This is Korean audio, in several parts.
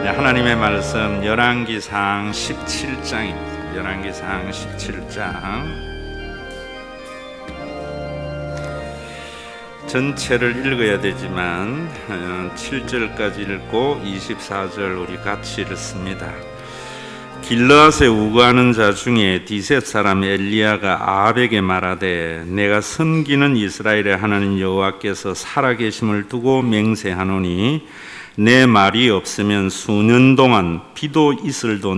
하나님의 말씀 열왕기상 17장입니다. 열왕기상 17장 전체를 읽어야 되지만 7절까지 읽고 24절 우리 같이 읽습니다. 길르앗에 우거하는 자 중에 디셋 사람 엘리야가 아합에게 말하되 내가 섬기는 이스라엘의 하나님 여호와께서 살아계심을 두고 맹세하노니 내 말이 없으면 수년 동안 비도 이슬도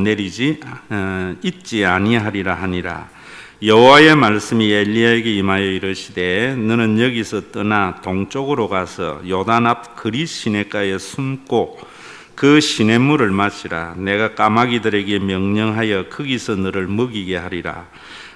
있지 아니하리라 하니라. 여호와의 말씀이 엘리야에게 임하여 이르시되 너는 여기서 떠나 동쪽으로 가서 요단 앞 그리 시내가에 숨고 그 시냇물을 마시라. 내가 까마귀들에게 명령하여 거기서 너를 먹이게 하리라.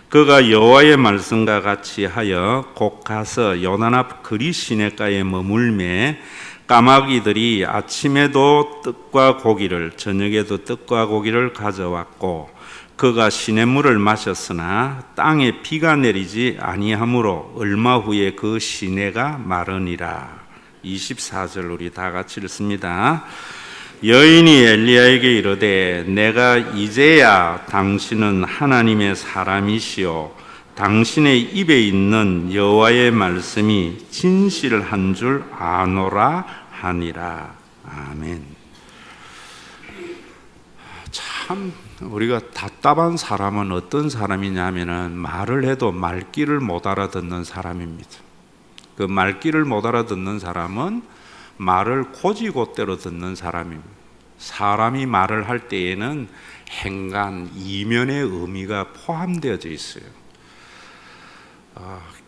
그가 여호와의 말씀과 같이 하여 곧 가서 요단 앞 그리 시내가에 머물매 까마귀들이 아침에도 떡과 고기를 저녁에도 떡과 고기를 가져왔고 그가 시냇물을 마셨으나 땅에 비가 내리지 아니하므로 얼마 후에 그 시내가 마르니라. 24절 우리 다 같이 읽습니다. 여인이 엘리야에게 이르되 내가 이제야 당신은 하나님의 사람이시오 당신의 입에 있는 여호와의 말씀이 진실한 줄 아노라 하니라. 아멘. 참 우리가 답답한 사람은 어떤 사람이냐면은 말을 해도 말귀를 못 알아듣는 사람입니다. 그 말귀를 못 알아듣는 사람은 말을 곧이곧대로 듣는 사람입니다. 사람이 말을 할 때에는 행간, 이면의 의미가 포함되어져 있어요.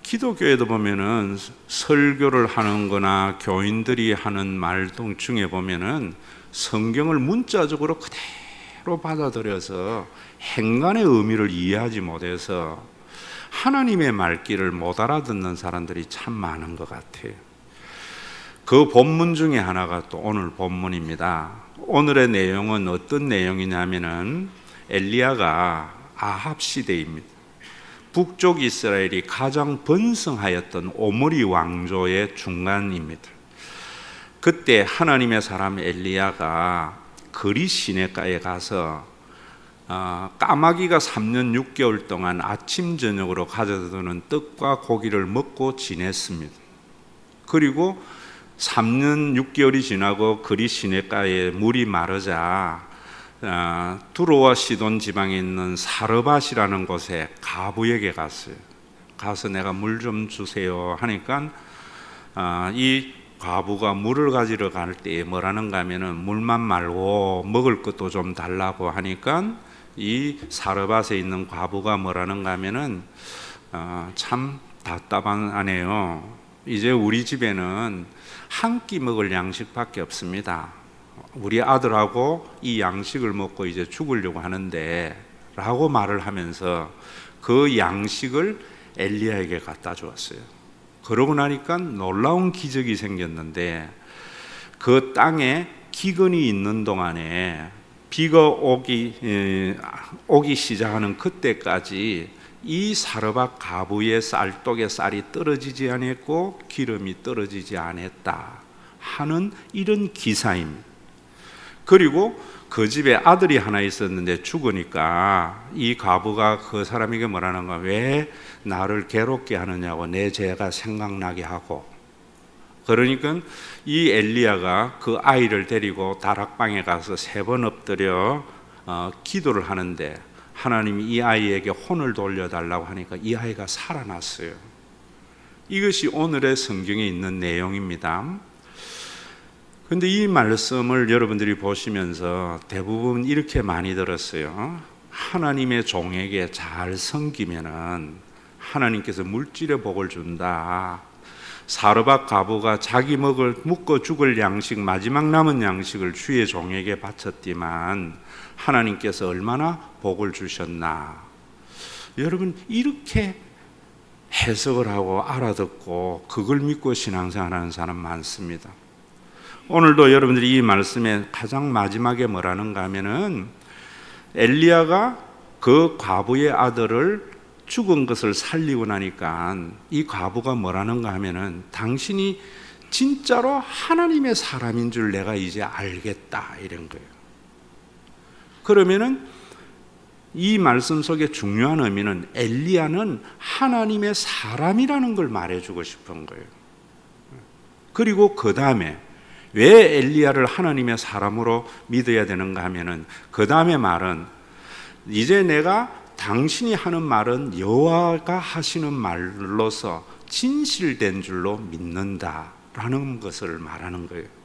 기독교에도 보면은 설교를 하는 거나 교인들이 하는 말동 중에 보면은 성경을 문자적으로 그대로 받아들여서 행간의 의미를 이해하지 못해서 하나님의 말귀를 못 알아듣는 사람들이 참 많은 것 같아요. 그 본문 중에 하나가 또 오늘 본문입니다. 오늘의 내용은 어떤 내용이냐면은 엘리야가 아합 시대입니다. 북쪽 이스라엘이 가장 번성하였던 오므리 왕조의 중간입니다. 그때 하나님의 사람 엘리야가 그리 시내가에 가서 까마귀가 3년 6개월 동안 아침 저녁으로 가져다주는 떡과 고기를 먹고 지냈습니다. 그리고 3년 6개월이 지나고 그리 시내가에 물이 마르자 두로와 시돈 지방에 있는 사르밧이라는 곳에 과부에게 갔어요. 가서 내가 물 좀 주세요 하니까 이 과부가 물을 가지러 갈 때 뭐라는가 하면은 물만 말고 먹을 것도 좀 달라고 하니까 이 사르밧에 있는 과부가 뭐라는가 하면은 참 답답하네요. 이제 우리 집에는 한 끼 먹을 양식밖에 없습니다. 우리 아들하고 이 양식을 먹고 이제 죽으려고 하는데 라고 말을 하면서 그 양식을 엘리야에게 갖다 주었어요. 그러고 나니까 놀라운 기적이 생겼는데 그 땅에 기근이 있는 동안에 비가 오기 시작하는 그때까지 이 사르밧 가부의 쌀독에 쌀이 떨어지지 않았고 기름이 떨어지지 않았다 하는 이런 기사입니다. 그리고 그 집에 아들이 하나 있었는데 죽으니까 이 과부가 그 사람에게 뭐라는가, 왜 나를 괴롭게 하느냐고 내 죄가 생각나게 하고, 그러니까 이 엘리야가 그 아이를 데리고 다락방에 가서 3번 엎드려 기도를 하는데 하나님이 이 아이에게 혼을 돌려달라고 하니까 이 아이가 살아났어요. 이것이 오늘의 성경에 있는 내용입니다. 그런데 이 말씀을 여러분들이 보시면서 대부분 이렇게 많이 들었어요. 하나님의 종에게 잘 섬기면은 하나님께서 물질의 복을 준다. 사르밧 과부가 자기 먹고 죽을 양식, 마지막 남은 양식을 주의 종에게 바쳤지만 하나님께서 얼마나 복을 주셨나. 여러분, 이렇게 해석을 하고 알아듣고 그걸 믿고 신앙생활하는 사람 많습니다. 오늘도 여러분들이 이 말씀의 가장 마지막에 뭐라는가 하면은 엘리야가 그 과부의 아들을 죽은 것을 살리고 나니까 이 과부가 뭐라는가 하면은 당신이 진짜로 하나님의 사람인 줄 내가 이제 알겠다 이런 거예요. 그러면은 이 말씀 속에 중요한 의미는 엘리야는 하나님의 사람이라는 걸 말해주고 싶은 거예요. 그리고 그 다음에 왜 엘리야를 하나님의 사람으로 믿어야 되는가 하면은 그 다음에 말은 이제 내가 당신이 하는 말은 여호와가 하시는 말로서 진실된 줄로 믿는다라는 것을 말하는 거예요.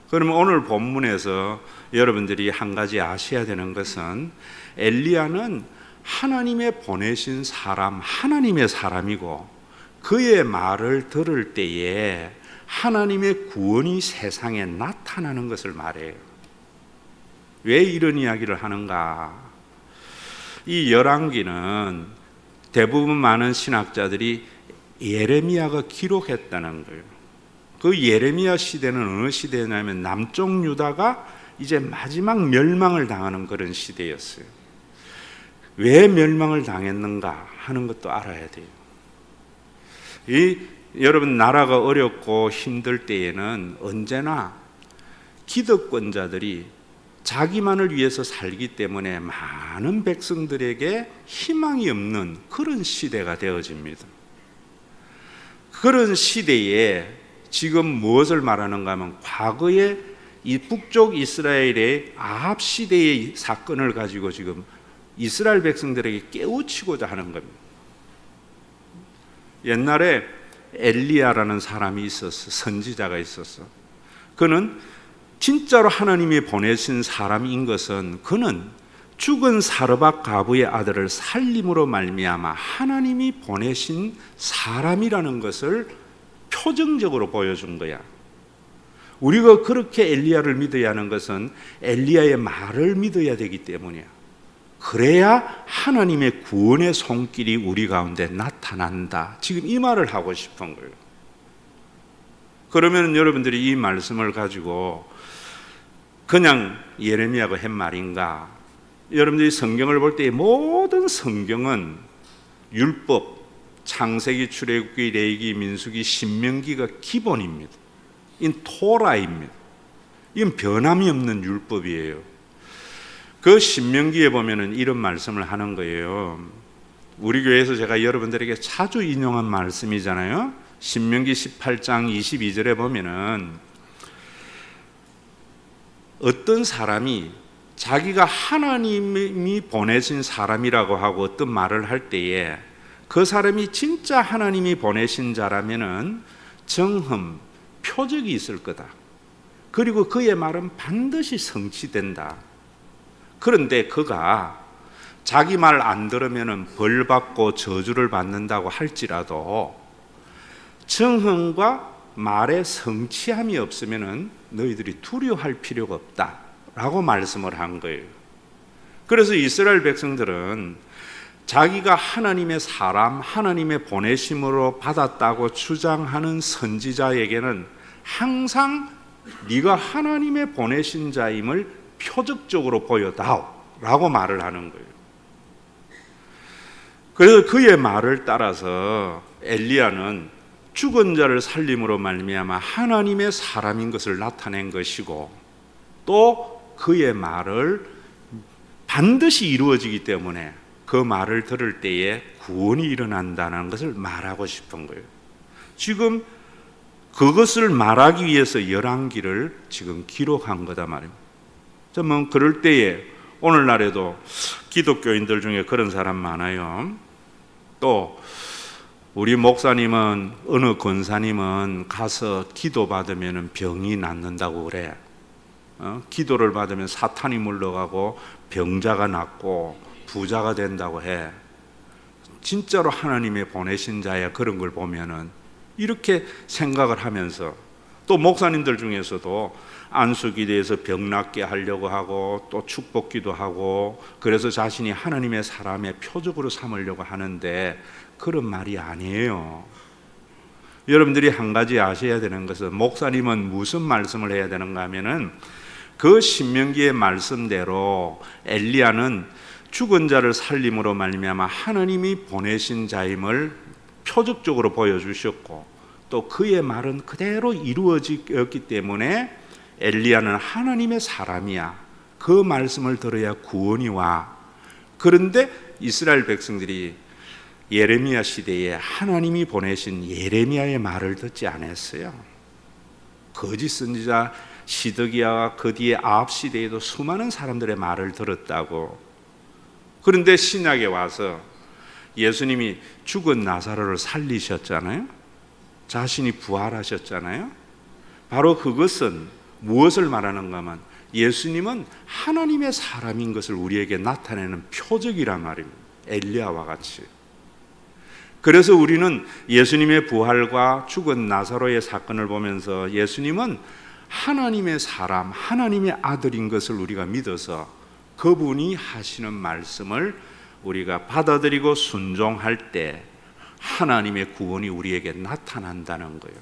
그러면 오늘 본문에서 여러분들이 한 가지 아셔야 되는 것은 엘리야는 하나님의 보내신 사람, 하나님의 사람이고 그의 말을 들을 때에 하나님의 구원이 세상에 나타나는 것을 말해요. 왜 이런 이야기를 하는가? 이 열왕기는 대부분 많은 신학자들이 예레미야가 기록했다는 거예요. 그 예레미야 시대는 어느 시대냐면 남쪽 유다가 이제 마지막 멸망을 당하는 그런 시대였어요. 왜 멸망을 당했는가 하는 것도 알아야 돼요. 여러분, 나라가 어렵고 힘들 때에는 언제나 기득권자들이 자기만을 위해서 살기 때문에 많은 백성들에게 희망이 없는 그런 시대가 되어집니다. 그런 시대에 지금 무엇을 말하는가 하면 과거에 이 북쪽 이스라엘의 아합 시대의 사건을 가지고 지금 이스라엘 백성들에게 깨우치고자 하는 겁니다. 옛날에 엘리야라는 사람이 있었어. 선지자가 있었어. 그는 진짜로 하나님이 보내신 사람인 것은 그는 죽은 사르밧 가부의 아들을 살림으로 말미암아 하나님이 보내신 사람이라는 것을 표정적으로 보여준 거야. 우리가 그렇게 엘리야를 믿어야 하는 것은 엘리야의 말을 믿어야 되기 때문이야. 그래야 하나님의 구원의 손길이 우리 가운데 나타난다. 지금 이 말을 하고 싶은 거예요. 그러면 여러분들이 이 말씀을 가지고 그냥 예레미야가 한 말인가? 여러분들이 성경을 볼 때 모든 성경은 율법, 창세기, 출애굽기, 레위기, 민수기, 신명기가 기본입니다. 이건 토라입니다. 이건 변함이 없는 율법이에요. 그 신명기에 보면은 이런 말씀을 하는 거예요. 우리 교회에서 제가 여러분들에게 자주 인용한 말씀이잖아요. 신명기 18장 22절에 보면은 어떤 사람이 자기가 하나님이 보내신 사람이라고 하고 어떤 말을 할 때에 그 사람이 진짜 하나님이 보내신 자라면은 정흠, 표적이 있을 거다. 그리고 그의 말은 반드시 성취된다. 그런데 그가 자기 말 안 들으면은 벌 받고 저주를 받는다고 할지라도 정흠과 말의 성취함이 없으면은 너희들이 두려워할 필요가 없다라고 말씀을 한 거예요. 그래서 이스라엘 백성들은 자기가 하나님의 사람, 하나님의 보내심으로 받았다고 주장하는 선지자에게는 항상 네가 하나님의 보내신 자임을 표적적으로 보여다오라고 말을 하는 거예요. 그래서 그의 말을 따라서 엘리야는 죽은 자를 살림으로 말미암아 하나님의 사람인 것을 나타낸 것이고 또 그의 말을 반드시 이루어지기 때문에 그 말을 들을 때에 구원이 일어난다는 것을 말하고 싶은 거예요. 지금 그것을 말하기 위해서 열왕기를 지금 기록한 거다 말입니다. 뭐 그럴 때에 오늘날에도 기독교인들 중에 그런 사람 많아요. 또 우리 목사님은 어느 권사님은 가서 기도 받으면 병이 낫는다고 그래. 기도를 받으면 사탄이 물러가고 병자가 낫고 부자가 된다고 해. 진짜로 하나님의 보내신 자야. 그런 걸 보면은 이렇게 생각을 하면서 또 목사님들 중에서도 안수기도에서 병 낫게 하려고 하고 또 축복기도 하고 그래서 자신이 하나님의 사람의 표적으로 삼으려고 하는데 그런 말이 아니에요. 여러분들이 한 가지 아셔야 되는 것은 목사님은 무슨 말씀을 해야 되는가 하면은 그 신명기의 말씀대로 엘리야는 죽은 자를 살림으로 말미암아 하나님이 보내신 자임을 표적적으로 보여주셨고 또 그의 말은 그대로 이루어졌기 때문에 엘리야는 하나님의 사람이야. 그 말씀을 들어야 구원이 와. 그런데 이스라엘 백성들이 예레미야 시대에 하나님이 보내신 예레미야의 말을 듣지 않았어요. 거짓 선지자 시드기야와 그 뒤에 아합 시대에도 수많은 사람들의 말을 들었다고. 그런데 신약에 와서 예수님이 죽은 나사로를 살리셨잖아요. 자신이 부활하셨잖아요. 바로 그것은 무엇을 말하는가 하면 예수님은 하나님의 사람인 것을 우리에게 나타내는 표적이란 말입니다. 엘리야와 같이. 그래서 우리는 예수님의 부활과 죽은 나사로의 사건을 보면서 예수님은 하나님의 사람, 하나님의 아들인 것을 우리가 믿어서 그분이 하시는 말씀을 우리가 받아들이고 순종할 때 하나님의 구원이 우리에게 나타난다는 거예요.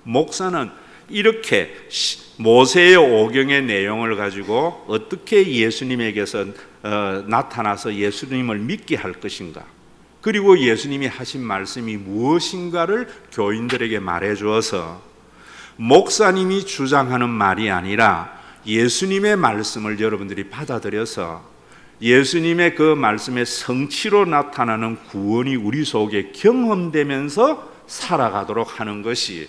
목사는 이렇게 모세의 오경의 내용을 가지고 어떻게 예수님에게서 나타나서 예수님을 믿게 할 것인가, 그리고 예수님이 하신 말씀이 무엇인가를 교인들에게 말해 주어서 목사님이 주장하는 말이 아니라 예수님의 말씀을 여러분들이 받아들여서 예수님의 그 말씀의 성취로 나타나는 구원이 우리 속에 경험되면서 살아가도록 하는 것이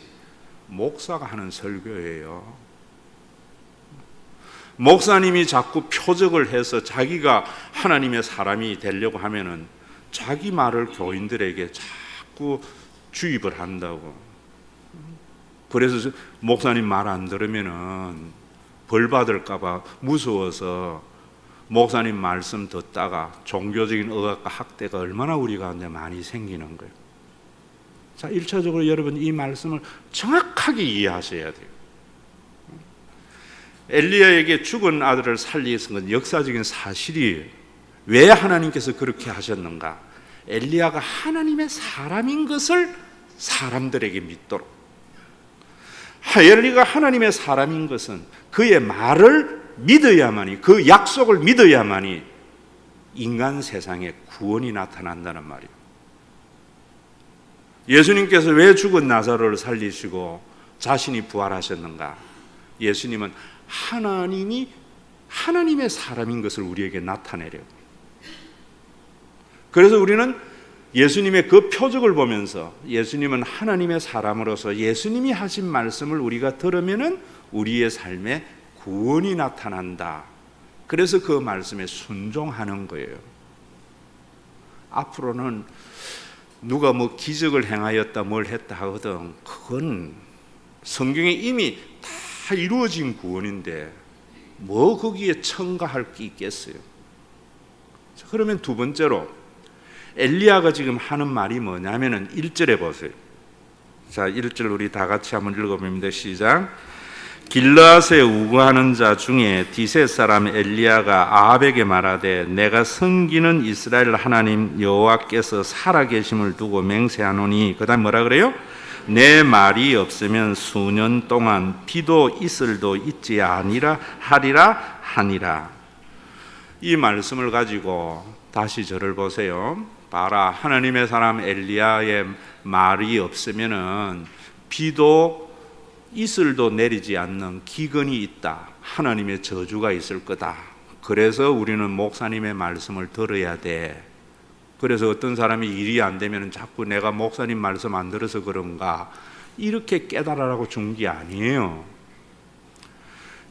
목사가 하는 설교예요. 목사님이 자꾸 표적을 해서 자기가 하나님의 사람이 되려고 하면은 자기 말을 교인들에게 자꾸 주입을 한다고. 그래서 목사님 말 안 들으면은 벌 받을까봐 무서워서 목사님 말씀 듣다가 종교적인 억압과 학대가 얼마나 우리 가운데 많이 생기는 거예요. 자, 1차적으로 여러분 이 말씀을 정확하게 이해하셔야 돼요. 엘리야에게 죽은 아들을 살리신 건 역사적인 사실이에요. 왜 하나님께서 그렇게 하셨는가? 엘리야가 하나님의 사람인 것을 사람들에게 믿도록. 엘리야가 하나님의 사람인 것은 그의 말을 믿어야만이, 그 약속을 믿어야만이 인간 세상에 구원이 나타난다는 말이에요. 예수님께서 왜 죽은 나사로를 살리시고 자신이 부활하셨는가? 예수님은 하나님이 하나님의 사람인 것을 우리에게 나타내려고. 그래서 우리는 예수님의 그 표적을 보면서 예수님은 하나님의 사람으로서 예수님이 하신 말씀을 우리가 들으면은 우리의 삶에 구원이 나타난다. 그래서 그 말씀에 순종하는 거예요. 앞으로는 누가 뭐 기적을 행하였다 뭘 했다 하거든, 그건 성경에 이미 다 이루어진 구원인데 뭐 거기에 첨가할 게 있겠어요. 그러면 두 번째로 엘리야가 지금 하는 말이 뭐냐면은 1절에 보세요. 자, 1절 우리 다 같이 한번 읽어봅니다. 시작. 길르앗에 우거하는 자 중에 디셋 사람 엘리야가 아합에게 말하되 내가 섬기는 이스라엘 하나님 여호와께서 살아계심을 두고 맹세하노니, 그 다음 뭐라 그래요? 내 말이 없으면 수년 동안 비도 이슬도 있지 아니라 하리라 하니라. 이 말씀을 가지고 다시 저를 보세요. 봐라, 하나님의 사람 엘리야의 말이 없으면은 비도 이슬도 내리지 않는 기근이 있다. 하나님의 저주가 있을 거다. 그래서 우리는 목사님의 말씀을 들어야 돼. 그래서 어떤 사람이 일이 안 되면 자꾸 내가 목사님 말씀 안 들어서 그런가, 이렇게 깨달으라고 준 게 아니에요.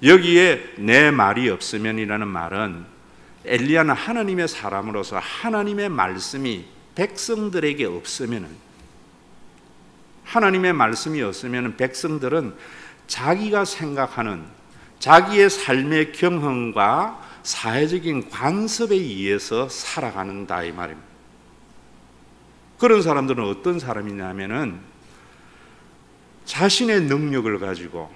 여기에 내 말이 없으면이라는 말은 엘리야는 하나님의 사람으로서 하나님의 말씀이 백성들에게 없으면은, 하나님의 말씀이 없으면 백성들은 자기가 생각하는 자기의 삶의 경험과 사회적인 관습에 의해서 살아가는다 이 말입니다. 그런 사람들은 어떤 사람이냐면은 자신의 능력을 가지고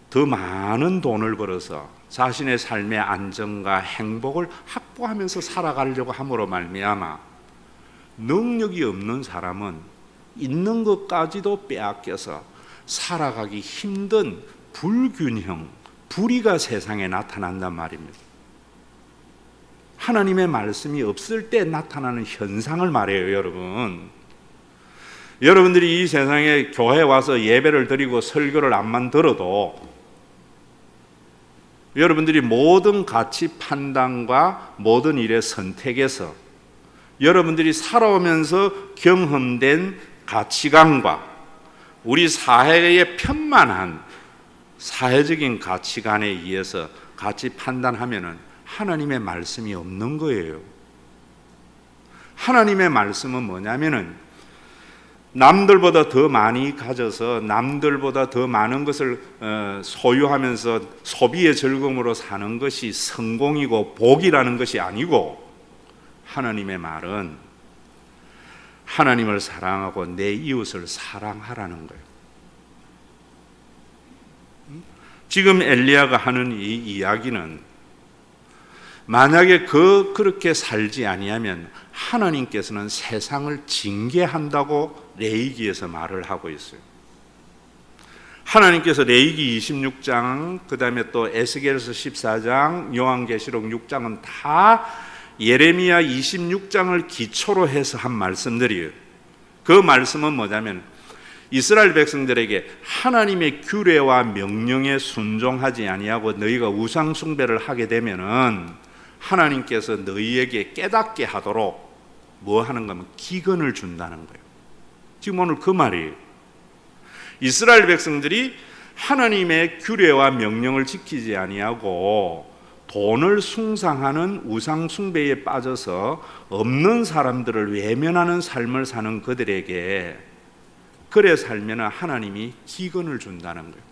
더 많은 돈을 벌어서 자신의 삶의 안정과 행복을 확보하면서 살아가려고 함으로 말미암아 능력이 없는 사람은 있는 것까지도 빼앗겨서 살아가기 힘든 불균형, 불의가 세상에 나타난단 말입니다. 하나님의 말씀이 없을 때 나타나는 현상을 말해요, 여러분. 여러분들이 이 세상에 교회에 와서 예배를 드리고 설교를 안만 들어도 여러분들이 모든 가치 판단과 모든 일의 선택에서 여러분들이 살아오면서 경험된 가치관과 우리 사회의 편만한 사회적인 가치관에 의해서 가치 판단하면은 하나님의 말씀이 없는 거예요. 하나님의 말씀은 뭐냐면은 남들보다 더 많이 가져서 남들보다 더 많은 것을 소유하면서 소비의 즐거움으로 사는 것이 성공이고 복이라는 것이 아니고, 하나님의 말은 하나님을 사랑하고 내 이웃을 사랑하라는 거예요. 지금 엘리야가 하는 이 이야기는 만약에 그렇게 살지 아니하면 하나님께서는 세상을 징계한다고 레위기에서 말을 하고 있어요. 하나님께서 레위기 26장, 그 다음에 또 에스겔서 14장, 요한계시록 6장은 다 예레미야 26장을 기초로 해서 한 말씀들이에요. 그 말씀은 뭐냐면 이스라엘 백성들에게 하나님의 규례와 명령에 순종하지 아니하고 너희가 우상 숭배를 하게 되면은 하나님께서 너희에게 깨닫게 하도록 뭐 하는 거면 기근을 준다는 거예요. 지금 오늘 그 말이에요. 이스라엘 백성들이 하나님의 규례와 명령을 지키지 아니하고 돈을 숭상하는 우상 숭배에 빠져서 없는 사람들을 외면하는 삶을 사는 그들에게 그래 살면 하나님이 기근을 준다는 거예요.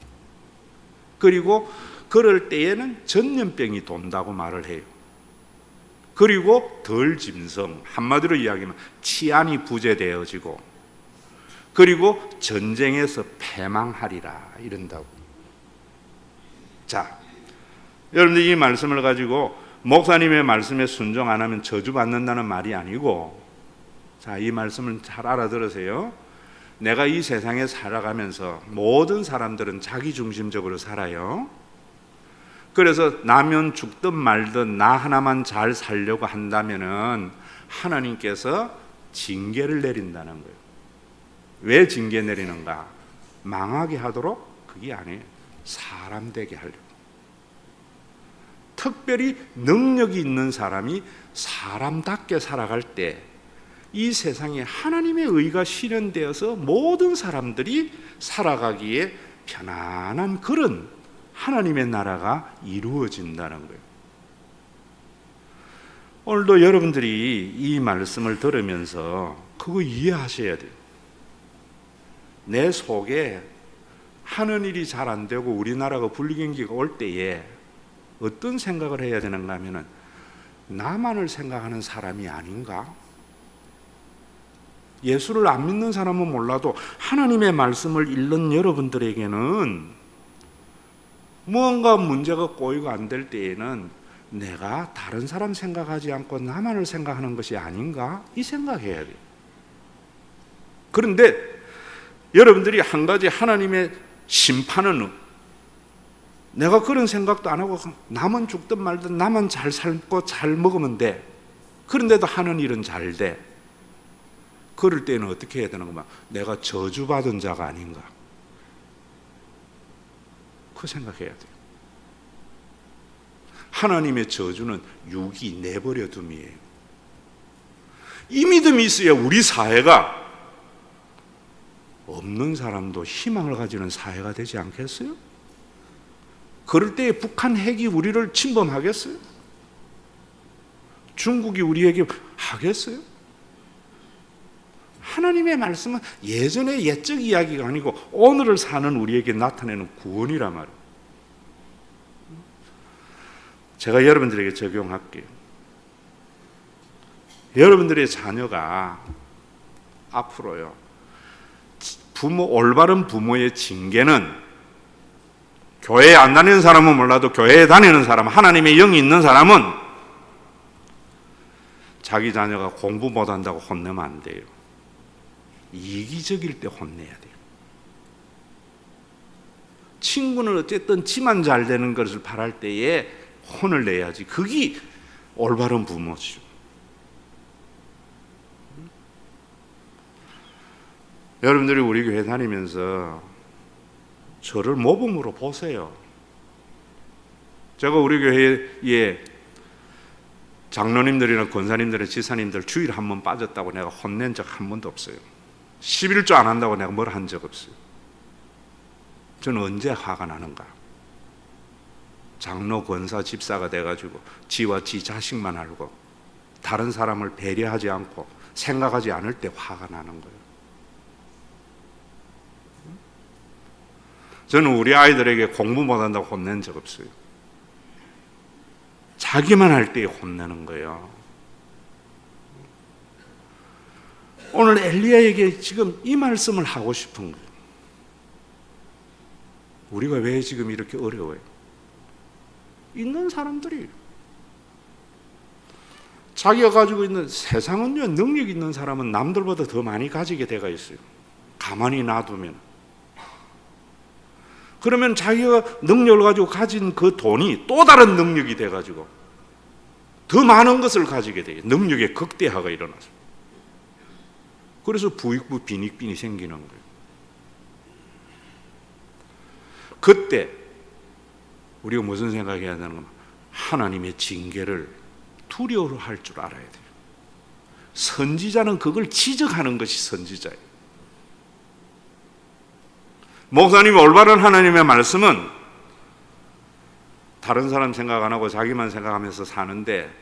그리고 그럴 때에는 전염병이 돈다고 말을 해요. 그리고 덜 짐승, 한마디로 이야기하면 치안이 부재되어지고, 그리고 전쟁에서 패망하리라 이런다고. 자, 여러분들 이 말씀을 가지고 목사님의 말씀에 순종 안 하면 저주받는다는 말이 아니고, 자, 이 말씀을 잘 알아들으세요. 내가 이 세상에 살아가면서 모든 사람들은 자기중심적으로 살아요. 그래서 나면 죽든 말든 나 하나만 잘 살려고 한다면은 하나님께서 징계를 내린다는 거예요. 왜 징계 내리는가? 망하게 하도록? 그게 아니에요. 사람 되게 하려고. 특별히 능력이 있는 사람이 사람답게 살아갈 때 이 세상에 하나님의 의가 실현되어서 모든 사람들이 살아가기에 편안한 그런 하나님의 나라가 이루어진다는 거예요. 오늘도 여러분들이 이 말씀을 들으면서 그거 이해하셔야 돼요. 내 속에 하는 일이 잘 안 되고 우리나라가 불경기가 올 때에 어떤 생각을 해야 되는가 하면은 나만을 생각하는 사람이 아닌가? 예수를 안 믿는 사람은 몰라도 하나님의 말씀을 읽는 여러분들에게는 무언가 문제가 꼬이고 안 될 때에는 내가 다른 사람 생각하지 않고 나만을 생각하는 것이 아닌가? 이 생각해야 돼요. 그런데 여러분들이 한 가지 하나님의 심판은 내가 그런 생각도 안 하고 남은 죽든 말든 나만 잘 살고 잘 먹으면 돼. 그런데도 하는 일은 잘 돼. 그럴 때는 어떻게 해야 되는가? 내가 저주받은 자가 아닌가? 그 생각해야 돼요. 하나님의 저주는 유기 내버려 둠이에요. 이 믿음이 있어야 우리 사회가 없는 사람도 희망을 가지는 사회가 되지 않겠어요? 그럴 때 북한 핵이 우리를 침범하겠어요? 중국이 우리에게 하겠어요? 하나님의 말씀은 예전의 옛적 이야기가 아니고 오늘을 사는 우리에게 나타내는 구원이란 말이에요. 제가 여러분들에게 적용할게요. 여러분들의 자녀가 앞으로요, 올바른 부모의 징계는 교회에 안 다니는 사람은 몰라도 교회에 다니는 사람, 하나님의 영이 있는 사람은 자기 자녀가 공부 못한다고 혼내면 안 돼요. 이기적일 때 혼내야 돼요. 친구는 어쨌든 지만 잘 되는 것을 바랄 때에 혼을 내야지. 그게 올바른 부모죠. 여러분들이 우리 교회 다니면서 저를 모범으로 보세요. 제가 우리 교회에 장로님들이나 권사님들이나 지사님들 주일 한 번 빠졌다고 내가 혼낸 적 한 번도 없어요. 11조 안 한다고 내가 뭘 한 적 없어요. 저는 언제 화가 나는가? 장로, 권사, 집사가 돼가지고 지와 지 자식만 알고 다른 사람을 배려하지 않고 생각하지 않을 때 화가 나는 거예요. 저는 우리 아이들에게 공부 못한다고 혼낸 적 없어요. 자기만 할 때 혼내는 거예요. 오늘 엘리야에게 지금 이 말씀을 하고 싶은 거예요. 우리가 왜 지금 이렇게 어려워요? 있는 사람들이 자기가 가지고 있는, 세상은요, 능력 있는 사람은 남들보다 더 많이 가지게 돼가 있어요. 가만히 놔두면. 그러면 자기가 능력을 가지고 가진 그 돈이 또 다른 능력이 돼가지고 더 많은 것을 가지게 돼요. 능력의 극대화가 일어나서. 그래서 부익부 빈익빈이 생기는 거예요. 그때 우리가 무슨 생각해야 되는 건, 하나님의 징계를 두려워할 줄 알아야 돼요. 선지자는 그걸 지적하는 것이 선지자예요. 목사님이 올바른 하나님의 말씀은 다른 사람 생각 안 하고 자기만 생각하면서 사는데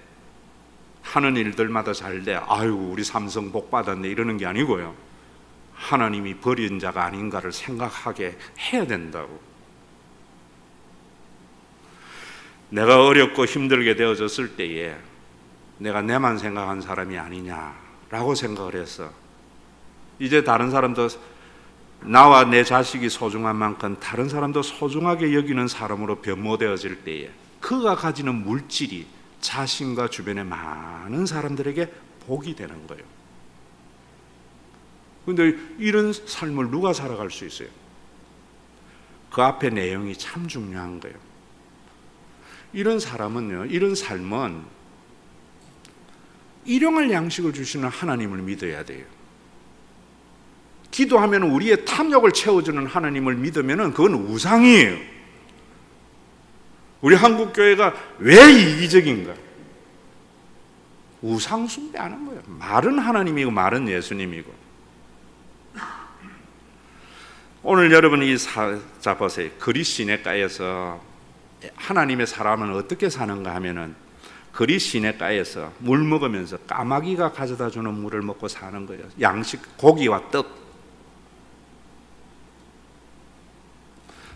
하는 일들마다 잘 돼, 아이고 우리 삼성 복 받았네 이러는 게 아니고요, 하나님이 버린 자가 아닌가를 생각하게 해야 된다고. 내가 어렵고 힘들게 되어졌을 때에 내가 내만 생각한 사람이 아니냐라고 생각을 해서, 이제 다른 사람도, 나와 내 자식이 소중한 만큼 다른 사람도 소중하게 여기는 사람으로 변모되어질 때에 그가 가지는 물질이 자신과 주변의 많은 사람들에게 복이 되는 거예요. 그런데 이런 삶을 누가 살아갈 수 있어요? 그 앞에 내용이 참 중요한 거예요. 이런 사람은요, 이런 삶은 일용할 양식을 주시는 하나님을 믿어야 돼요. 기도하면 우리의 탐욕을 채워주는 하나님을 믿으면 그건 우상이에요. 우리 한국교회가 왜 이기적인가? 우상 숭배하는 거예요. 말은 하나님이고 말은 예수님이고. 오늘 여러분 자 보세요. 그리 시내가에서 하나님의 사람은 어떻게 사는가 하면은, 그리 시내가에서 물 먹으면서 까마귀가 가져다 주는 물을 먹고 사는 거예요. 양식, 고기와 떡.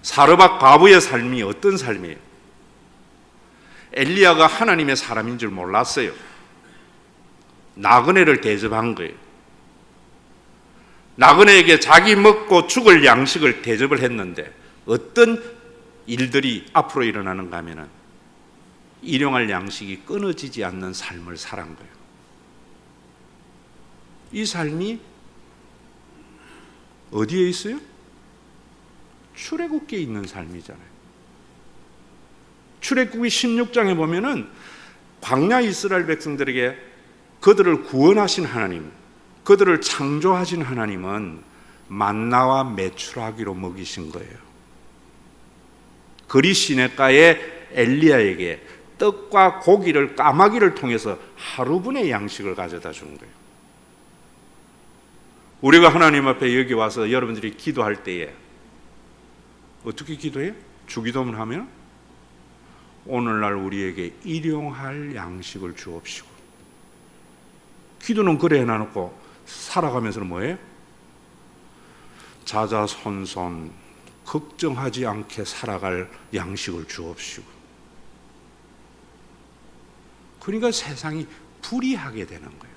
사르밧 과부의 삶이 어떤 삶이에요? 엘리야가 하나님의 사람인 줄 몰랐어요. 나그네를 대접한 거예요. 나그네에게 자기 먹고 죽을 양식을 대접을 했는데 어떤 일들이 앞으로 일어나는가 하면은, 일용할 양식이 끊어지지 않는 삶을 살한 거예요. 이 삶이 어디에 있어요? 출애굽기에 있는 삶이잖아요. 출애굽기 16장에 보면은 광야 이스라엘 백성들에게 그들을 구원하신 하나님, 그들을 창조하신 하나님은 만나와 메추라기로 먹이신 거예요. 그리 시내가의 엘리야에게 떡과 고기를, 까마귀를 통해서 하루분의 양식을 가져다 준 거예요. 우리가 하나님 앞에 여기 와서 여러분들이 기도할 때에 어떻게 기도해요? 주기도문 하면 오늘날 우리에게 일용할 양식을 주옵시고. 기도는 그래 해놔놓고 살아가면서는 뭐예요? 자자손손 걱정하지 않게 살아갈 양식을 주옵시고. 그러니까 세상이 불이하게 되는 거예요.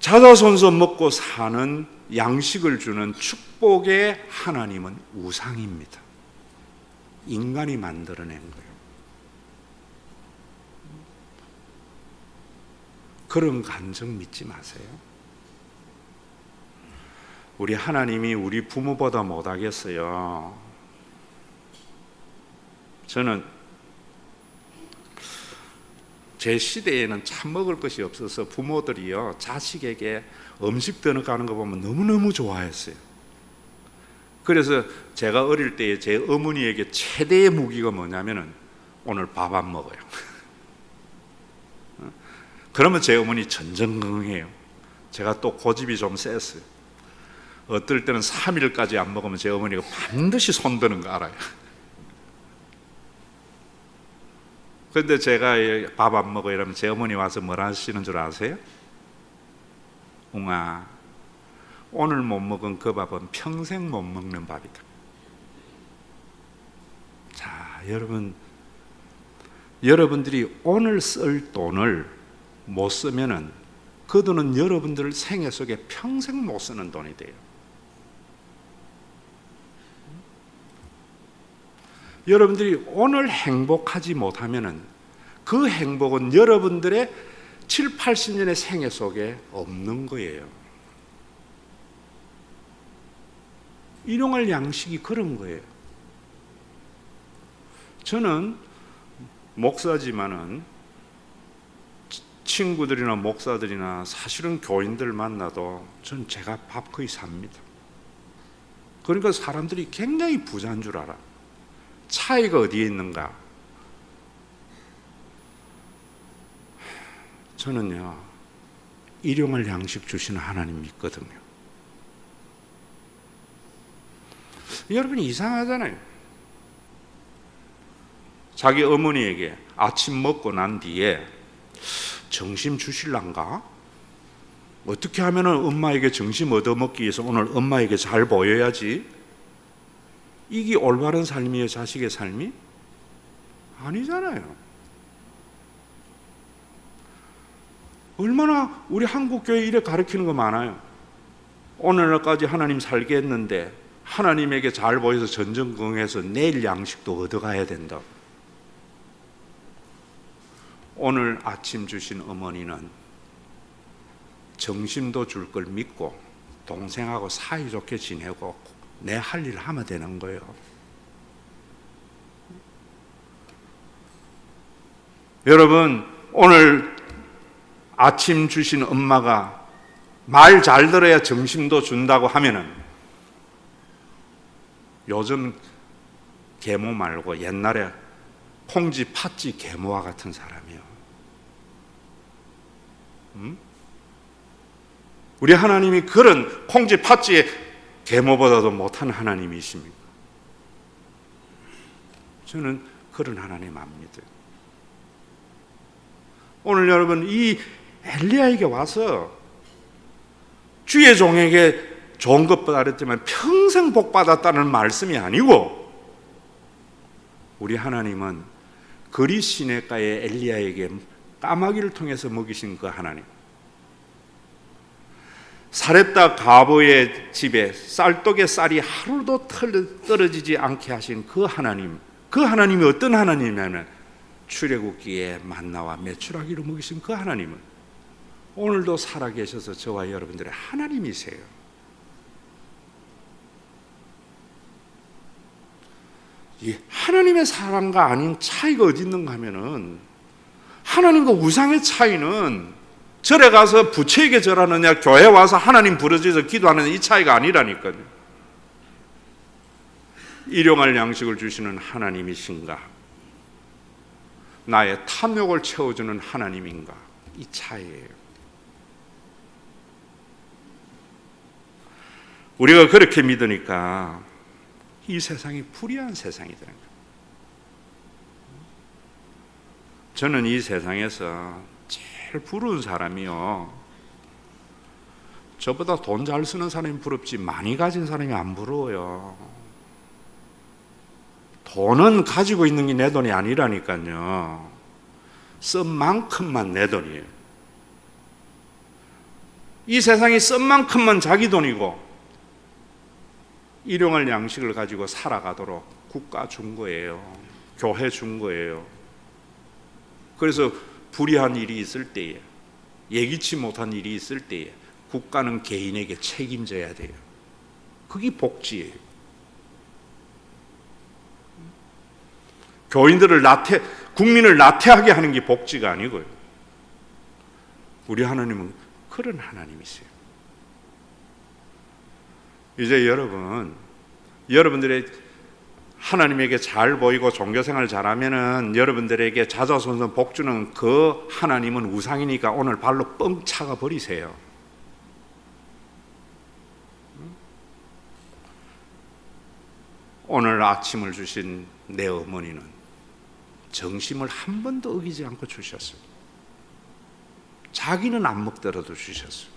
자자손손 먹고 사는 양식을 주는 축복의 하나님은 우상입니다. 인간이 만들어낸 거예요. 그런 간증 믿지 마세요. 우리 하나님이 우리 부모보다 못하겠어요. 저는 제 시대에는 참 먹을 것이 없어서 부모들이요, 자식에게 음식 떠나가는 거 보면 너무너무 좋아했어요. 그래서 제가 어릴 때 제 어머니에게 최대의 무기가 뭐냐면은 오늘 밥 안 먹어요. 그러면 제 어머니 전전긍긍해요. 제가 또 고집이 좀 셌어요. 어떨 때는 3일까지 안 먹으면 제 어머니가 반드시 손드는 거 알아요. 그런데 제가 밥 안 먹어 이러면 제 어머니 와서 뭐라 하시는 줄 아세요? 웅아, 오늘 못 먹은 그 밥은 평생 못 먹는 밥이다. 자, 여러분들이 오늘 쓸 돈을 못 쓰면은 그 돈은 여러분들 생애 속에 평생 못 쓰는 돈이 돼요. 여러분들이 오늘 행복하지 못하면은 그 행복은 여러분들의 7, 80년의 생애 속에 없는 거예요. 일용할 양식이 그런 거예요. 저는 목사지만은 친구들이나 목사들이나 사실은 교인들 만나도 전 제가 밥 거의 삽니다. 그러니까 사람들이 굉장히 부자인 줄 알아. 차이가 어디에 있는가? 저는요, 일용할 양식 주시는 하나님 믿거든요. 여러분이 이상하잖아요. 자기 어머니에게 아침 먹고 난 뒤에 점심 주실란가? 어떻게 하면 엄마에게 점심 얻어먹기 위해서 오늘 엄마에게 잘 보여야지? 이게 올바른 삶이에요, 자식의 삶이? 아니잖아요. 얼마나 우리 한국 교회 이래 가르치는 거 많아요. 오늘날까지 하나님 살게 했는데 하나님에게 잘 보여서 전전긍긍해서 내일 양식도 얻어가야 된다. 오늘 아침 주신 어머니는 점심도 줄 걸 믿고 동생하고 사이좋게 지내고 내 할 일 하면 되는 거예요. 여러분, 오늘 아침 주신 엄마가 말 잘 들어야 점심도 준다고 하면은 요즘 계모 말고 옛날에 콩지 팥지 계모와 같은 사람이요. 우리 하나님이 그런 콩지 팥지의 계모보다도 못한 하나님이십니까? 저는 그런 하나님 안 믿어요. 오늘 여러분, 이 엘리야에게 와서 주의 종에게 좋은 것 받았지만 평생 복 받았다는 말씀이 아니고, 우리 하나님은 거리 시내가의 엘리야에게 까마귀를 통해서 먹이신 그 하나님, 사렙다 과부의 집에 쌀독의 쌀이 하루도 떨어지지 않게 하신 그 하나님, 그 하나님이 어떤 하나님이냐면 출애굽기에 만나와 메추라기로 먹이신 그 하나님은 오늘도 살아계셔서 저와 여러분들의 하나님이세요. 이 하나님의 사람과 아닌 차이가 어디 있는가 하면은, 하나님과 우상의 차이는 절에 가서 부처에게 절하느냐 교회 와서 하나님 부르짖어 기도하느냐 이 차이가 아니라니까요. 일용할 양식을 주시는 하나님이신가, 나의 탐욕을 채워주는 하나님인가, 이 차이예요. 우리가 그렇게 믿으니까 이 세상이 불의한 세상이 되는 거예요. 저는 이 세상에서 제일 부러운 사람이요, 저보다 돈 잘 쓰는 사람이 부럽지 많이 가진 사람이 안 부러워요. 돈은 가지고 있는 게 내 돈이 아니라니까요. 쓴 만큼만 내 돈이에요. 이 세상이 쓴 만큼만 자기 돈이고 일용할 양식을 가지고 살아가도록 국가 준 거예요. 교회 준 거예요. 그래서 불의한 일이 있을 때에, 예기치 못한 일이 있을 때에 국가는 개인에게 책임져야 돼요. 그게 복지예요. 교인들을 국민을 나태하게 하는 게 복지가 아니고요. 우리 하나님은 그런 하나님이세요. 이제 여러분, 여러분들의 하나님에게 잘 보이고 종교생활 잘하면은 여러분들에게 자자손손 복주는 그 하나님은 우상이니까 오늘 발로 뻥 차가 버리세요. 오늘 아침을 주신 내 어머니는 정심을 한 번도 어기지 않고 주셨어요. 자기는 안 먹더라도 주셨어요.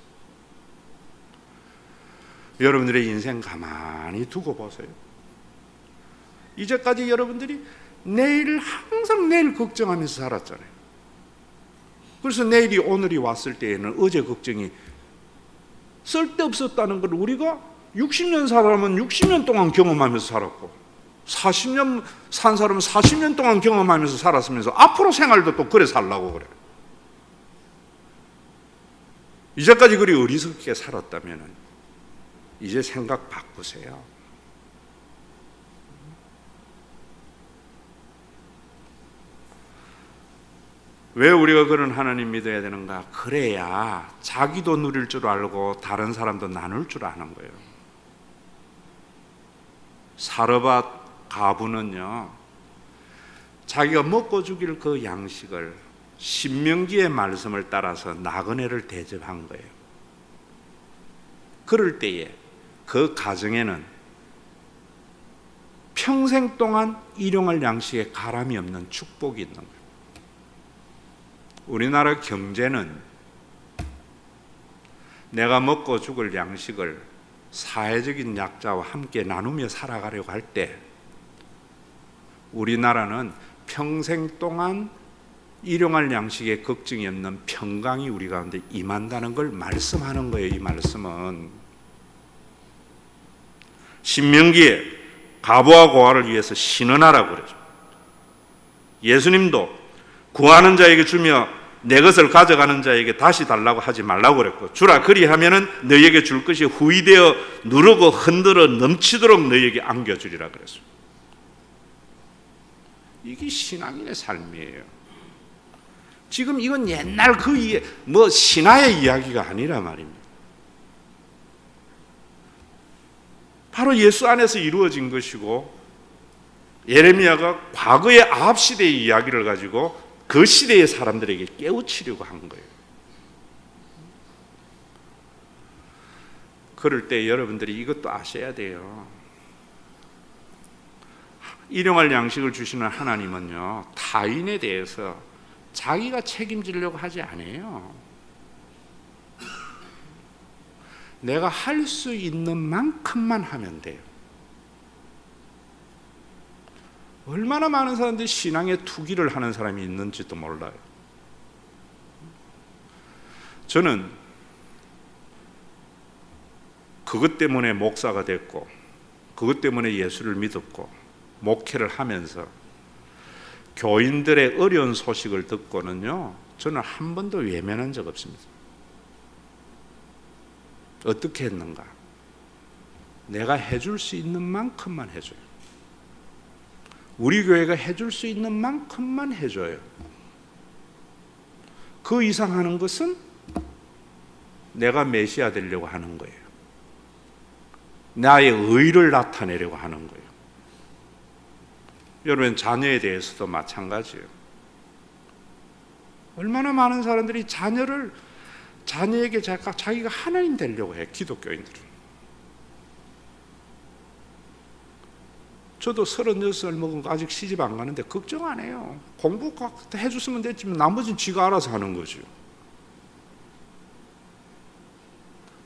여러분들의 인생 가만히 두고 보세요. 이제까지 여러분들이 내일 항상 내일 걱정하면서 살았잖아요. 그래서 내일이 오늘이 왔을 때에는 어제 걱정이 쓸데없었다는 걸 우리가 60년 살아면 60년 동안 경험하면서 살았고 40년 산 사람은 40년 동안 경험하면서 살았으면서 앞으로 생활도 또 그래 살라고 그래. 이제까지 그리 어리석게 살았다면 이제 생각 바꾸세요. 왜 우리가 그런 하나님 믿어야 되는가? 그래야 자기도 누릴 줄 알고 다른 사람도 나눌 줄 아는 거예요. 사르밧 가부는요, 자기가 먹고 죽일 그 양식을 신명기의 말씀을 따라서 나그네를 대접한 거예요. 그럴 때에 그 가정에는 평생 동안 일용할 양식에 가람이 없는 축복이 있는 거예요. 우리나라 경제는 내가 먹고 죽을 양식을 사회적인 약자와 함께 나누며 살아가려고 할 때 우리나라는 평생 동안 일용할 양식에 걱정이 없는 평강이 우리 가운데 임한다는 걸 말씀하는 거예요. 이 말씀은 신명기에 가부와 고아를 위해서 신원하라고 그러죠. 예수님도 구하는 자에게 주며 내 것을 가져가는 자에게 다시 달라고 하지 말라고 그랬고, 주라 그리하면은 너희에게 줄 것이 후이되어 누르고 흔들어 넘치도록 너희에게 안겨주리라 그랬어요. 이게 신앙인의 삶이에요. 지금 이건 옛날 그 신화의 이야기가 아니라 말입니다. 바로 예수 안에서 이루어진 것이고, 예레미야가 과거의 아합 시대의 이야기를 가지고 그 시대의 사람들에게 깨우치려고 한 거예요. 그럴 때 여러분들이 이것도 아셔야 돼요. 일용할 양식을 주시는 하나님은요, 타인에 대해서 자기가 책임지려고 하지 않아요. 내가 할 수 있는 만큼만 하면 돼요. 얼마나 많은 사람들이 신앙에 투기를 하는 사람이 있는지도 몰라요. 저는 그것 때문에 목사가 됐고, 그것 때문에 예수를 믿었고, 목회를 하면서 교인들의 어려운 소식을 듣고는요, 저는 한 번도 외면한 적 없습니다. 어떻게 했는가? 내가 해줄 수 있는 만큼만 해줘요. 우리 교회가 해줄 수 있는 만큼만 해줘요. 그 이상 하는 것은 내가 메시아 되려고 하는 거예요. 나의 의를 나타내려고 하는 거예요. 여러분, 자녀에 대해서도 마찬가지예요. 얼마나 많은 사람들이 자녀에게 자기가 하나님 되려고 해요. 기독교인들은. 저도 36살 먹은 거 아직 시집 안 가는데 걱정 안 해요. 공부 해줬으면 됐지만 나머지는 지가 알아서 하는 거죠.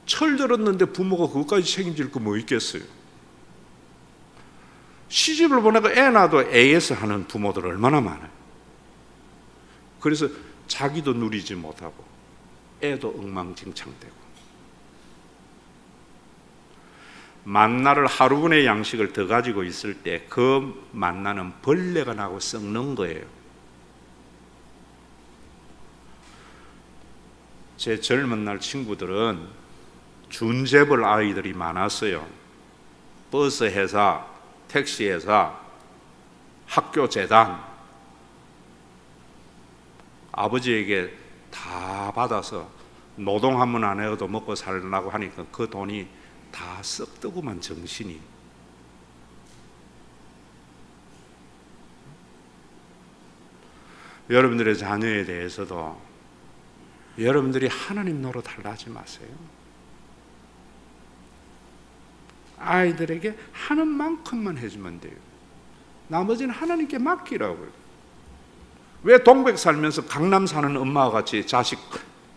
철 들었는데 부모가 그것까지 책임질 거 뭐 있겠어요. 시집을 보내고 애 낳아도 AS 하는 부모들 얼마나 많아요. 그래서 자기도 누리지 못하고 애도 엉망진창되고, 만나를 하루분의 양식을 더 가지고 있을 때 그 만나는 벌레가 나고 썩는 거예요. 제 젊은 날 친구들은 준재벌 아이들이 많았어요. 버스 회사, 택시 회사, 학교 재단, 아버지에게 다 받아서 노동 한 번 안 해도 먹고 살려고 하니까 그 돈이 다 썩더구만 정신이. 여러분들의 자녀에 대해서도 여러분들이 하나님 노릇하려 하지 마세요. 아이들에게 하는 만큼만 해주면 돼요. 나머지는 하나님께 맡기라고요. 왜 동백 살면서 강남 사는 엄마와 같이 자식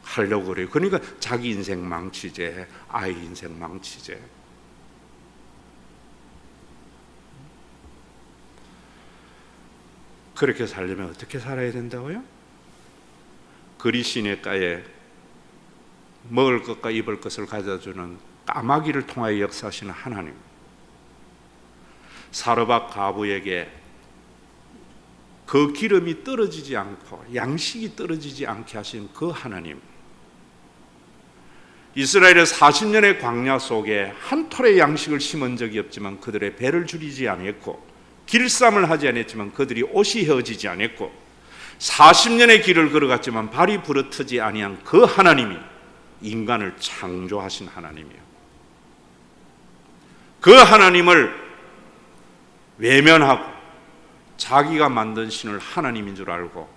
하려고 그래요? 그러니까 자기 인생 망치제, 아이 인생 망치제. 그렇게 살려면 어떻게 살아야 된다고요? 그리시네가에 먹을 것과 입을 것을 가져주는 까마귀를 통하여 역사하시는 하나님, 사르밧 과부에게 그 기름이 떨어지지 않고 양식이 떨어지지 않게 하신 그 하나님, 이스라엘의 40년의 광야 속에 한 톨의 양식을 심은 적이 없지만 그들의 배를 줄이지 않았고, 길쌈을 하지 않았지만 그들이 옷이 헤어지지 않았고, 40년의 길을 걸어갔지만 발이 부러뜨지 아니한 그 하나님이 인간을 창조하신 하나님이에요. 그 하나님을 외면하고 자기가 만든 신을 하나님인 줄 알고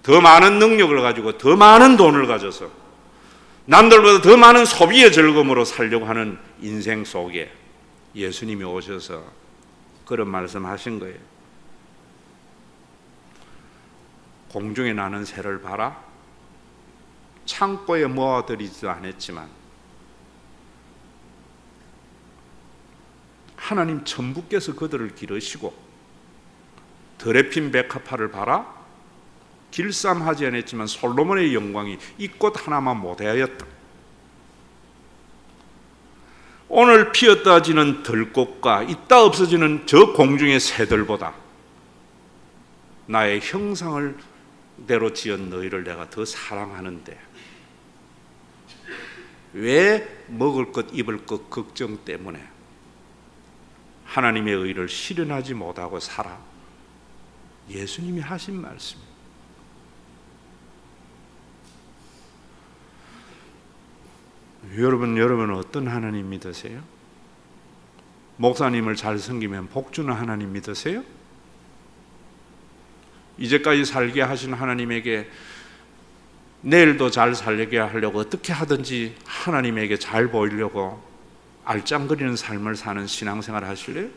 더 많은 능력을 가지고 더 많은 돈을 가져서 남들보다 더 많은 소비의 즐거움으로 살려고 하는 인생 속에 예수님이 오셔서 그런 말씀하신 거예요. 공중에 나는 새를 봐라. 창고에 모아들이지도 않았지만 하나님 천부께서 그들을 기르시고, 드레핀 백합화를 봐라. 길쌈하지 않았지만 솔로몬의 영광이 이 꽃 하나만 못하였다. 오늘 피었다 지는 들꽃과 있다 없어지는 저 공중의 새들보다 나의 형상을 대로 지은 너희를 내가 더 사랑하는데 왜 먹을 것 입을 것 걱정 때문에 하나님의 의를 실현하지 못하고 살아? 예수님이 하신 말씀입니다. 여러분은 어떤 하나님 믿으세요? 목사님을 잘 섬기면 복 주는 하나님 믿으세요? 이제까지 살게 하신 하나님에게 내일도 잘 살게 하려고 어떻게 하든지 하나님에게 잘 보이려고 알짱거리는 삶을 사는 신앙생활 하실래요?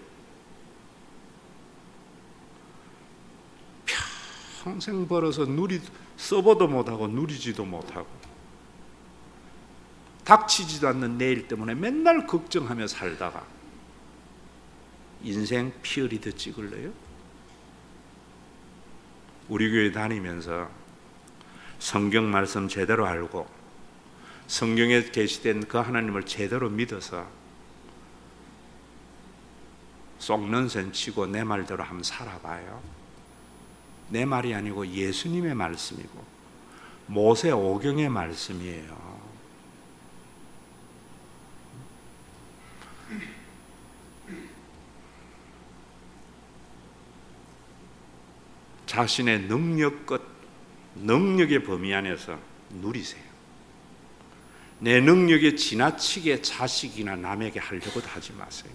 평생 벌어서 써보도 못하고 누리지도 못하고 닥치지도 않는 내일 때문에 맨날 걱정하며 살다가 인생 피 흘리듯 찍을래요? 우리 교회 다니면서 성경 말씀 제대로 알고 성경에 계시된 그 하나님을 제대로 믿어서 쏙는 셈 치고 내 말대로 한번 살아봐요. 내 말이 아니고 예수님의 말씀이고 모세 오경의 말씀이에요. 자신의 능력의 범위 안에서 누리세요. 내 능력에 지나치게 자식이나 남에게 하려고 하지 마세요.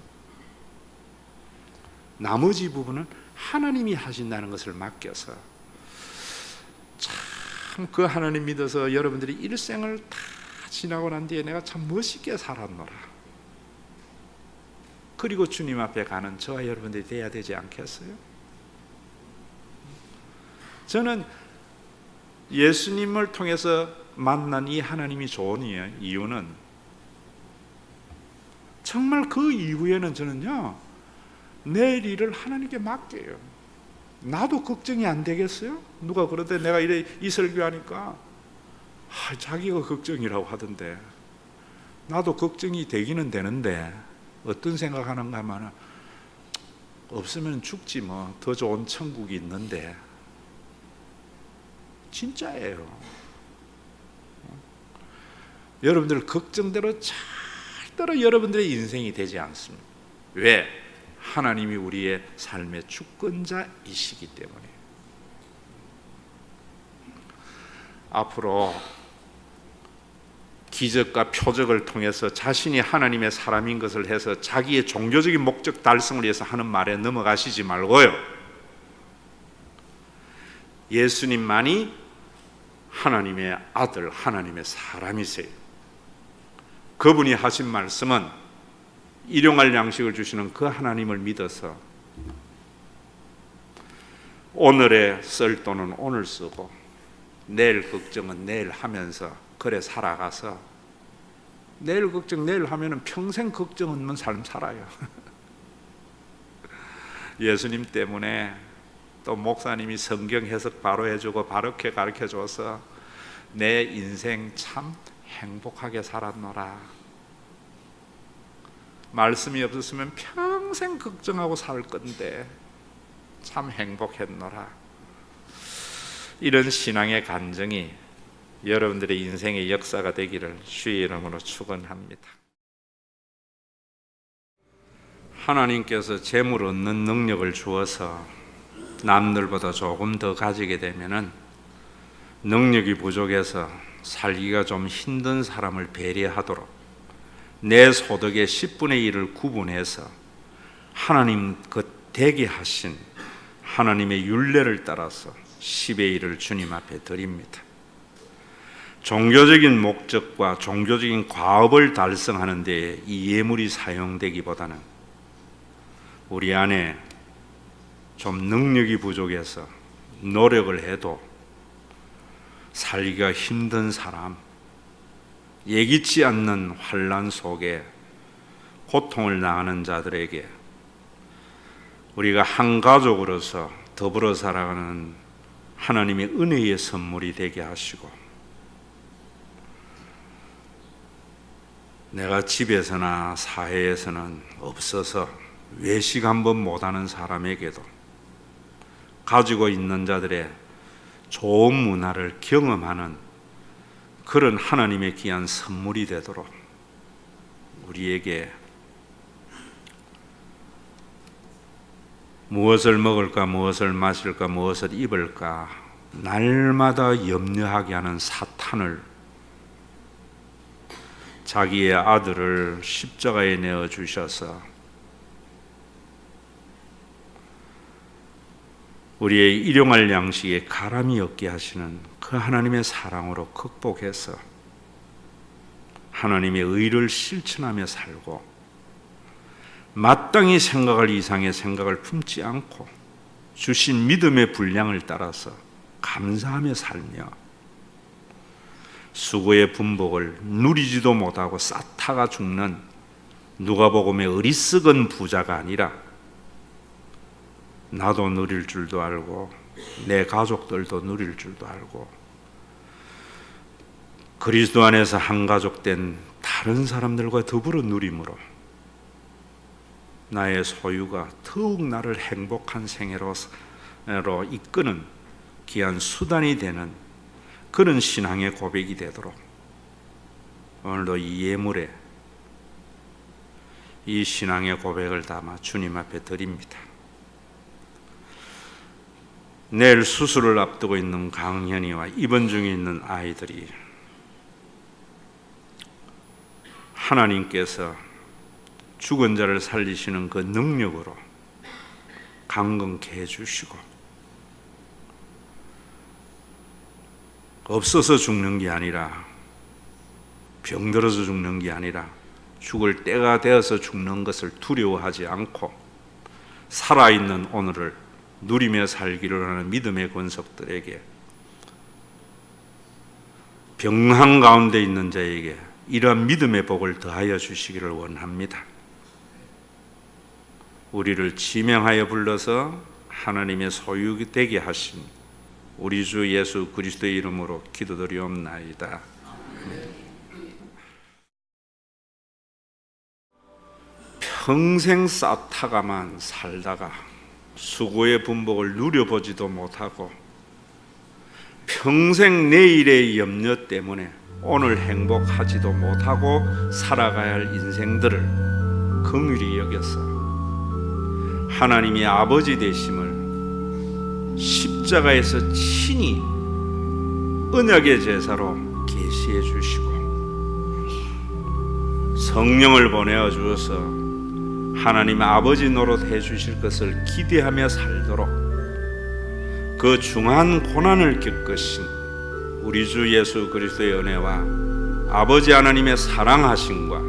나머지 부분은 하나님이 하신다는 것을 맡겨서 참 그 하나님 믿어서 여러분들이 일생을 다 지나고 난 뒤에 내가 참 멋있게 살았노라. 그리고 주님 앞에 가는 저와 여러분들이 돼야 되지 않겠어요? 저는 예수님을 통해서 만난 이 하나님이 좋은 이유는 정말 그 이후에는 저는요 내일 일을 하나님께 맡겨요. 나도 걱정이 안 되겠어요? 누가 그러대 내가 이 설교하니까 자기가 걱정이라고 하던데 나도 걱정이 되기는 되는데 어떤 생각하는가 하면 없으면 죽지 뭐 더 좋은 천국이 있는데 진짜예요. 여러분들 걱정대로 절대로 여러분들의 인생이 되지 않습니다. 왜? 하나님이 우리의 삶의 주권자이시기 때문에. 앞으로 기적과 표적을 통해서 자신이 하나님의 사람인 것을 해서 자기의 종교적인 목적 달성을 위해서 하는 말에 넘어가시지 말고요, 예수님만이 하나님의 아들, 하나님의 사람이세요. 그분이 하신 말씀은 일용할 양식을 주시는 그 하나님을 믿어서 오늘의 쓸 돈은 오늘 쓰고 내일 걱정은 내일 하면서 그래 살아가서 내일 걱정 내일 하면은 평생 걱정 없는 삶 살아요. 예수님 때문에 또 목사님이 성경 해석 바로 해주고 바르게 가르쳐줘서 내 인생 참 행복하게 살았노라. 말씀이 없었으면 평생 걱정하고 살 건데 참 행복했노라. 이런 신앙의 간증이 여러분들의 인생의 역사가 되기를 주의 이름으로 축원합니다. 하나님께서 재물 얻는 능력을 주어서 남들보다 조금 더 가지게 되면은 능력이 부족해서 살기가 좀 힘든 사람을 배려하도록 내 소득의 10분의 1을 구분해서 하나님 그 되게 하신 하나님의 율례를 따라서 10의 1을 주님 앞에 드립니다. 종교적인 목적과 종교적인 과업을 달성하는 데 이 예물이 사용되기보다는 우리 안에 좀 능력이 부족해서 노력을 해도 살기가 힘든 사람, 예기치 않는 환난 속에 고통을 당하는 자들에게 우리가 한 가족으로서 더불어 살아가는 하나님의 은혜의 선물이 되게 하시고, 내가 집에서나 사회에서는 없어서 외식 한번 못하는 사람에게도 가지고 있는 자들의 좋은 문화를 경험하는 그런 하나님의 귀한 선물이 되도록 우리에게 무엇을 먹을까, 무엇을 마실까, 무엇을 입을까 날마다 염려하게 하는 사탄을 자기의 아들을 십자가에 내어 주셔서 우리의 일용할 양식에 가람이 없게 하시는 그 하나님의 사랑으로 극복해서 하나님의 의를 실천하며 살고 마땅히 생각할 이상의 생각을 품지 않고 주신 믿음의 분량을 따라서 감사하며 살며 수고의 분복을 누리지도 못하고 싹타가 죽는 누가복음의 어리석은 부자가 아니라 나도 누릴 줄도 알고 내 가족들도 누릴 줄도 알고 그리스도 안에서 한 가족 된 다른 사람들과 더불어 누림으로 나의 소유가 더욱 나를 행복한 생애로 이끄는 귀한 수단이 되는 그런 신앙의 고백이 되도록 오늘도 이 예물에 이 신앙의 고백을 담아 주님 앞에 드립니다. 내일 수술을 앞두고 있는 강현이와 입원 중에 있는 아이들이 하나님께서 죽은 자를 살리시는 그 능력으로 강건케 해주시고 없어서 죽는 게 아니라 병들어서 죽는 게 아니라 죽을 때가 되어서 죽는 것을 두려워하지 않고 살아있는 오늘을 누리며 살기를 하는 믿음의 권속들에게 병한 가운데 있는 자에게 이러한 믿음의 복을 더하여 주시기를 원합니다. 우리를 지명하여 불러서 하나님의 소유 되게 하신 우리 주 예수 그리스도의 이름으로 기도드리옵나이다. 평생 쌓다가만 살다가 수고의 분복을 누려보지도 못하고 평생 내일의 염려 때문에 오늘 행복하지도 못하고 살아가야 할 인생들을 긍휼히 여겨서 하나님의 아버지 되심을 십자가에서 친히 언약의 제사로 계시해 주시고 성령을 보내어 주어서 하나님 아버지 노릇 해 주실 것을 기대하며 살도록 그 그 중한 고난을 겪으신 우리 주 예수 그리스도의 은혜와 아버지 하나님의 사랑하심과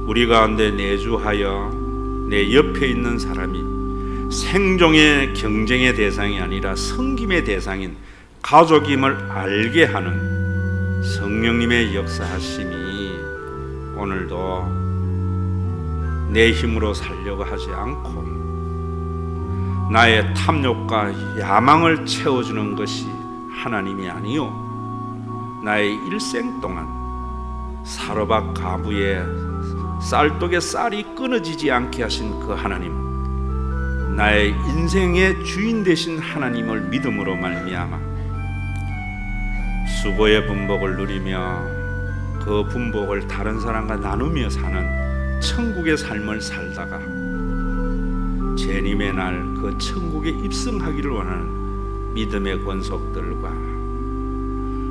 우리 가운데 내주하여 내 옆에 있는 사람이 생존의 경쟁의 대상이 아니라 섬김의 대상인 가족임을 알게 하는 성령님의 역사하심이 오늘도 내 힘으로 살려고 하지 않고 나의 탐욕과 야망을 채워주는 것이 하나님이 아니요 나의 일생 동안 사로박 가부의 쌀독에 쌀이 끊어지지 않게 하신 그 하나님, 나의 인생의 주인 되신 하나님을 믿음으로 말미암아 수고의 분복을 누리며 그 분복을 다른 사람과 나누며 사는 천국의 삶을 살다가 재림의 날 그 천국에 입성하기를 원하는 믿음의 권속들과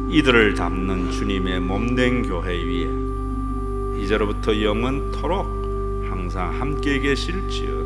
이들을 담는 주님의 몸된 교회 위에 이제로부터 영원토록 항상 함께 계실지어다.